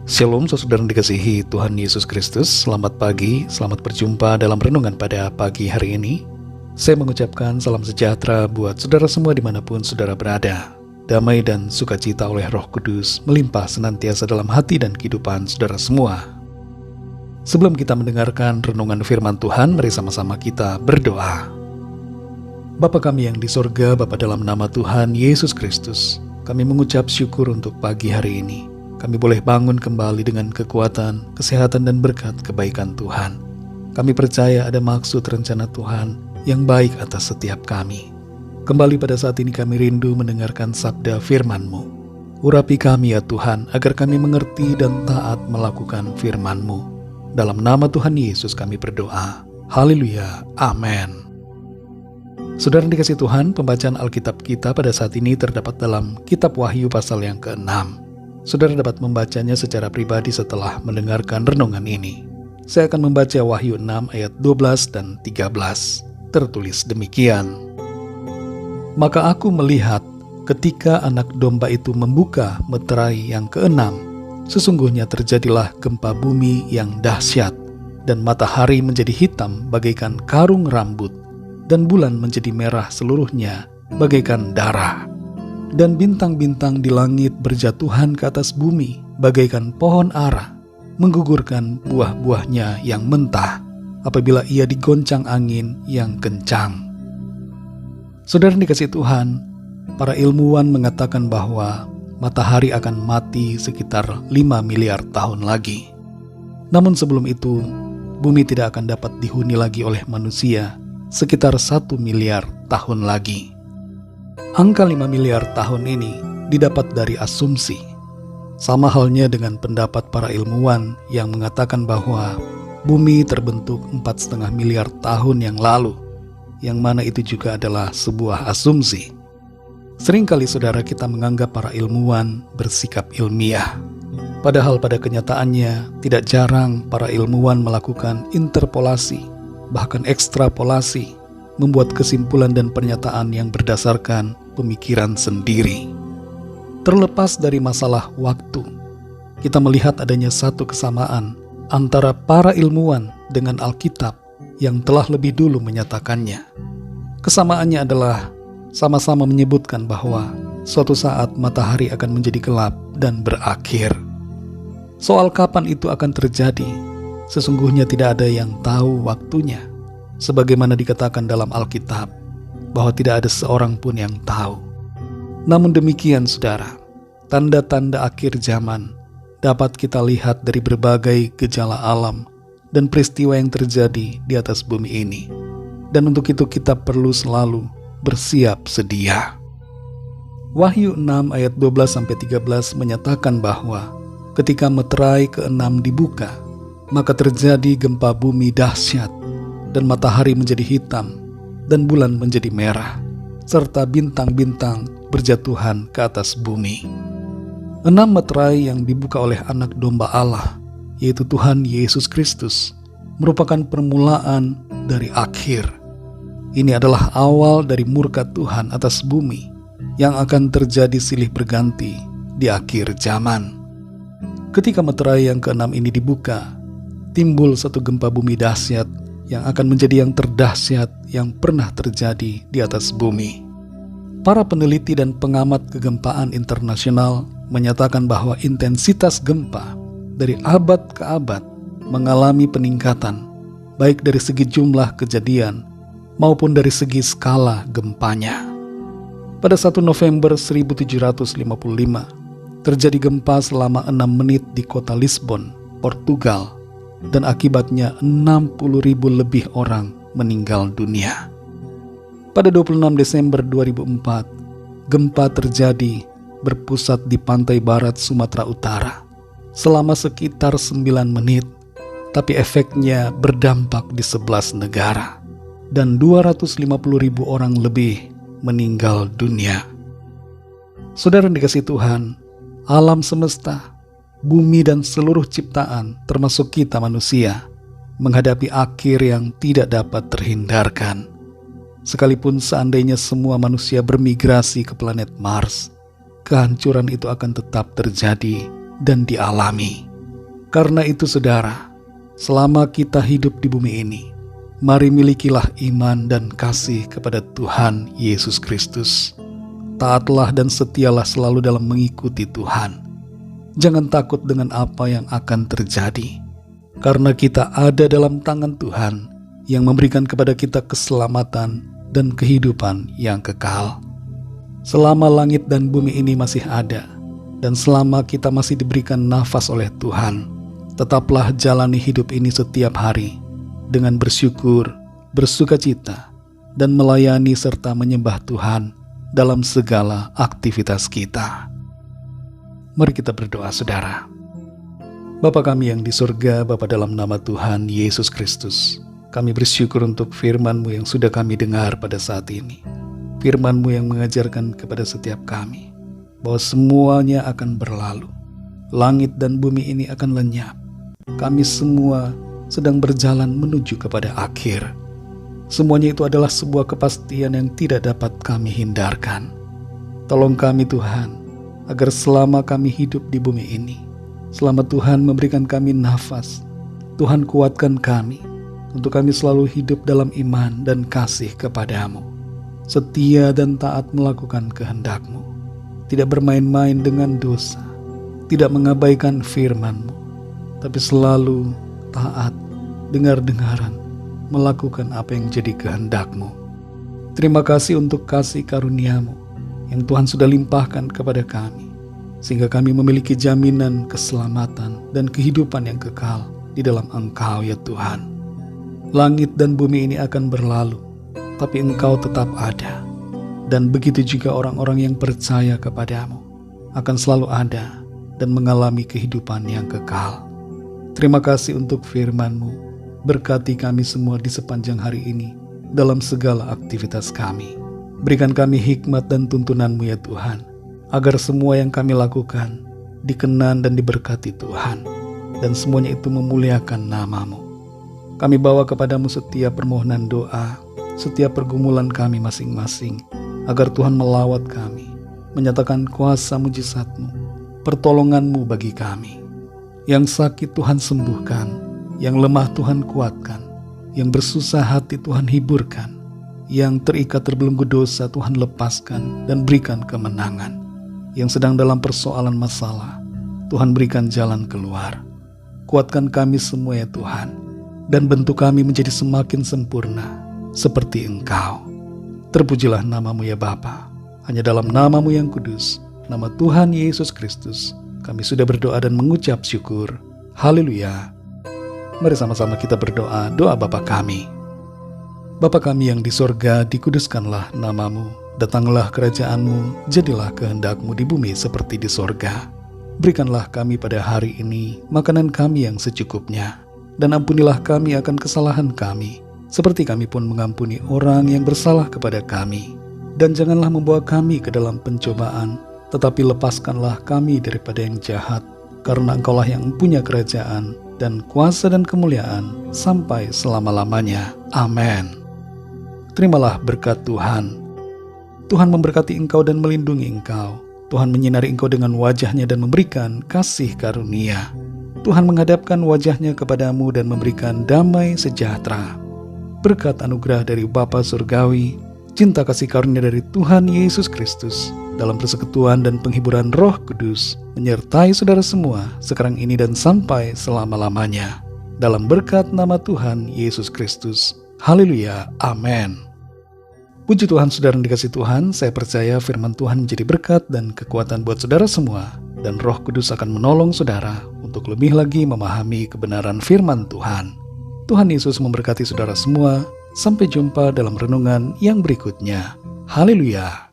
Shalom saudara yang dikasihi Tuhan Yesus Kristus. Selamat pagi, selamat berjumpa dalam renungan pada pagi hari ini. Saya mengucapkan salam sejahtera buat saudara semua dimanapun saudara berada. Damai dan sukacita oleh Roh Kudus melimpah senantiasa dalam hati dan kehidupan saudara semua. Sebelum kita mendengarkan renungan firman Tuhan, mari sama-sama kita berdoa. Bapa kami yang di sorga, Bapa dalam nama Tuhan Yesus Kristus, kami mengucap syukur untuk pagi hari ini. Kami boleh bangun kembali dengan kekuatan, kesehatan, dan berkat kebaikan Tuhan. Kami percaya ada maksud rencana Tuhan yang baik atas setiap kami. Kembali pada saat ini kami rindu mendengarkan sabda firman-Mu. Urapi kami ya Tuhan, agar kami mengerti dan taat melakukan firman-Mu. Dalam nama Tuhan Yesus kami berdoa. Haleluya. Amin. Saudara yang dikasihi Tuhan, pembacaan Alkitab kita pada saat ini terdapat dalam Kitab Wahyu pasal yang ke-6. Saudara dapat membacanya secara pribadi setelah mendengarkan renungan ini. Saya akan membaca Wahyu 6 ayat 12 dan 13. Tertulis demikian. Maka aku melihat ketika anak domba itu membuka meterai yang ke-6, sesungguhnya terjadilah gempa bumi yang dahsyat, dan matahari menjadi hitam bagaikan karung rambut, dan bulan menjadi merah seluruhnya bagaikan darah. Dan bintang-bintang di langit berjatuhan ke atas bumi bagaikan pohon ara, menggugurkan buah-buahnya yang mentah apabila ia digoncang angin yang kencang. Saudara dikasihi Tuhan, para ilmuwan mengatakan bahwa matahari akan mati sekitar 5 miliar tahun lagi. Namun sebelum itu, bumi tidak akan dapat dihuni lagi oleh manusia sekitar 1 miliar tahun lagi. Angka 5 miliar tahun ini didapat dari asumsi. Sama halnya dengan pendapat para ilmuwan yang mengatakan bahwa bumi terbentuk 4,5 miliar tahun yang lalu, yang mana itu juga adalah sebuah asumsi. Seringkali saudara kita menganggap para ilmuwan bersikap ilmiah. Padahal pada kenyataannya tidak jarang para ilmuwan melakukan interpolasi, bahkan ekstrapolasi, membuat kesimpulan dan pernyataan yang berdasarkan pemikiran sendiri. Terlepas dari masalah waktu, kita melihat adanya satu kesamaan antara para ilmuwan dengan Alkitab yang telah lebih dulu menyatakannya. Kesamaannya adalah sama-sama menyebutkan bahwa suatu saat matahari akan menjadi gelap dan berakhir. Soal kapan itu akan terjadi, sesungguhnya tidak ada yang tahu waktunya. Sebagaimana dikatakan dalam Alkitab, bahwa tidak ada seorang pun yang tahu. Namun demikian saudara, tanda-tanda akhir zaman dapat kita lihat dari berbagai gejala alam dan peristiwa yang terjadi di atas bumi ini. Dan untuk itu kita perlu selalu bersiap sedia. Wahyu 6 ayat 12-13 menyatakan bahwa ketika meterai ke-6 dibuka, maka terjadi gempa bumi dahsyat, dan matahari menjadi hitam, dan bulan menjadi merah, serta bintang-bintang berjatuhan ke atas bumi. 6 meterai yang dibuka oleh anak domba Allah, yaitu Tuhan Yesus Kristus, merupakan permulaan dari akhir. Ini adalah awal dari murka Tuhan atas bumi, yang akan terjadi silih berganti di akhir zaman. Ketika meterai yang ke-6 ini dibuka, timbul satu gempa bumi dahsyat yang akan menjadi yang terdahsyat yang pernah terjadi di atas bumi. Para peneliti dan pengamat kegempaan internasional menyatakan bahwa intensitas gempa dari abad ke abad mengalami peningkatan, baik dari segi jumlah kejadian maupun dari segi skala gempanya. Pada 1 November 1755, terjadi gempa selama 6 menit di kota Lisbon, Portugal, dan akibatnya 60.000 lebih orang meninggal dunia. Pada 26 Desember 2004, gempa terjadi berpusat di pantai barat Sumatera Utara selama sekitar 9 menit, tapi efeknya berdampak di 11 negara, dan 250.000 orang lebih meninggal dunia. Saudara yang dikasihi Tuhan, alam semesta, bumi dan seluruh ciptaan, termasuk kita manusia, menghadapi akhir yang tidak dapat terhindarkan. Sekalipun seandainya semua manusia bermigrasi ke planet Mars, kehancuran itu akan tetap terjadi dan dialami. Karena itu saudara, selama kita hidup di bumi ini, mari milikilah iman dan kasih kepada Tuhan Yesus Kristus. Taatlah dan setialah selalu dalam mengikuti Tuhan. Jangan takut dengan apa yang akan terjadi, karena kita ada dalam tangan Tuhan yang memberikan kepada kita keselamatan dan kehidupan yang kekal. Selama langit dan bumi ini masih ada, dan selama kita masih diberikan nafas oleh Tuhan, tetaplah jalani hidup ini setiap hari dengan bersyukur, bersukacita, dan melayani serta menyembah Tuhan dalam segala aktivitas kita. Mari kita berdoa saudara. Bapa kami yang di surga, Bapa dalam nama Tuhan Yesus Kristus, kami bersyukur untuk firman-Mu yang sudah kami dengar pada saat ini. Firman-Mu yang mengajarkan kepada setiap kami bahwa semuanya akan berlalu. Langit dan bumi ini akan lenyap. Kami semua sedang berjalan menuju kepada akhir. Semuanya itu adalah sebuah kepastian yang tidak dapat kami hindarkan. Tolong kami Tuhan, agar selama kami hidup di bumi ini, selama Tuhan memberikan kami nafas, Tuhan kuatkan kami untuk kami selalu hidup dalam iman dan kasih kepadamu, setia dan taat melakukan kehendak-Mu, tidak bermain-main dengan dosa, tidak mengabaikan firman-Mu, tapi selalu taat, dengar-dengaran, melakukan apa yang jadi kehendak-Mu. Terima kasih untuk kasih karunia-Mu yang Tuhan sudah limpahkan kepada kami, sehingga kami memiliki jaminan keselamatan dan kehidupan yang kekal di dalam Engkau ya Tuhan. Langit dan bumi ini akan berlalu, tapi Engkau tetap ada. Dan begitu juga orang-orang yang percaya kepadamu akan selalu ada dan mengalami kehidupan yang kekal. Terima kasih untuk firman-Mu. Berkati kami semua di sepanjang hari ini dalam segala aktivitas kami. Berikan kami hikmat dan tuntunan-Mu ya Tuhan, agar semua yang kami lakukan dikenan dan diberkati Tuhan, dan semuanya itu memuliakan nama-Mu. Kami bawa kepadamu setiap permohonan doa, setiap pergumulan kami masing-masing, agar Tuhan melawat kami, menyatakan kuasa mujizat-Mu, pertolongan-Mu bagi kami. Yang sakit Tuhan sembuhkan, yang lemah Tuhan kuatkan, yang bersusah hati Tuhan hiburkan, yang terikat terbelenggu dosa Tuhan lepaskan dan berikan kemenangan, yang sedang dalam persoalan masalah Tuhan berikan jalan keluar. Kuatkan kami semua ya Tuhan, dan bentuk kami menjadi semakin sempurna seperti Engkau. Terpujilah nama-Mu ya Bapa. Hanya dalam nama-Mu yang kudus, nama Tuhan Yesus Kristus, kami sudah berdoa dan mengucap syukur. Haleluya. Mari sama-sama kita berdoa doa Bapa kami. Bapa kami yang di sorga, dikuduskanlah nama-Mu. Datanglah kerajaan-Mu, jadilah kehendak-Mu di bumi seperti di sorga. Berikanlah kami pada hari ini makanan kami yang secukupnya, dan ampunilah kami akan kesalahan kami, seperti kami pun mengampuni orang yang bersalah kepada kami. Dan janganlah membawa kami ke dalam pencobaan, tetapi lepaskanlah kami daripada yang jahat, karena Engkaulah yang mempunyai kerajaan dan kuasa dan kemuliaan sampai selama-lamanya. Amin. Terimalah berkat Tuhan. Tuhan memberkati engkau dan melindungi engkau. Tuhan menyinari engkau dengan wajah-Nya dan memberikan kasih karunia. Tuhan menghadapkan wajah-Nya kepadamu dan memberikan damai sejahtera. Berkat anugerah dari Bapa Surgawi, cinta kasih karunia dari Tuhan Yesus Kristus, dalam persekutuan dan penghiburan Roh Kudus, menyertai saudara semua sekarang ini dan sampai selama-lamanya. Dalam berkat nama Tuhan Yesus Kristus. Haleluya. Amin. Puji Tuhan saudara yang dikasihi Tuhan, saya percaya firman Tuhan menjadi berkat dan kekuatan buat saudara semua, dan Roh Kudus akan menolong saudara untuk lebih lagi memahami kebenaran firman Tuhan. Tuhan Yesus memberkati saudara semua. Sampai jumpa dalam renungan yang berikutnya. Haleluya.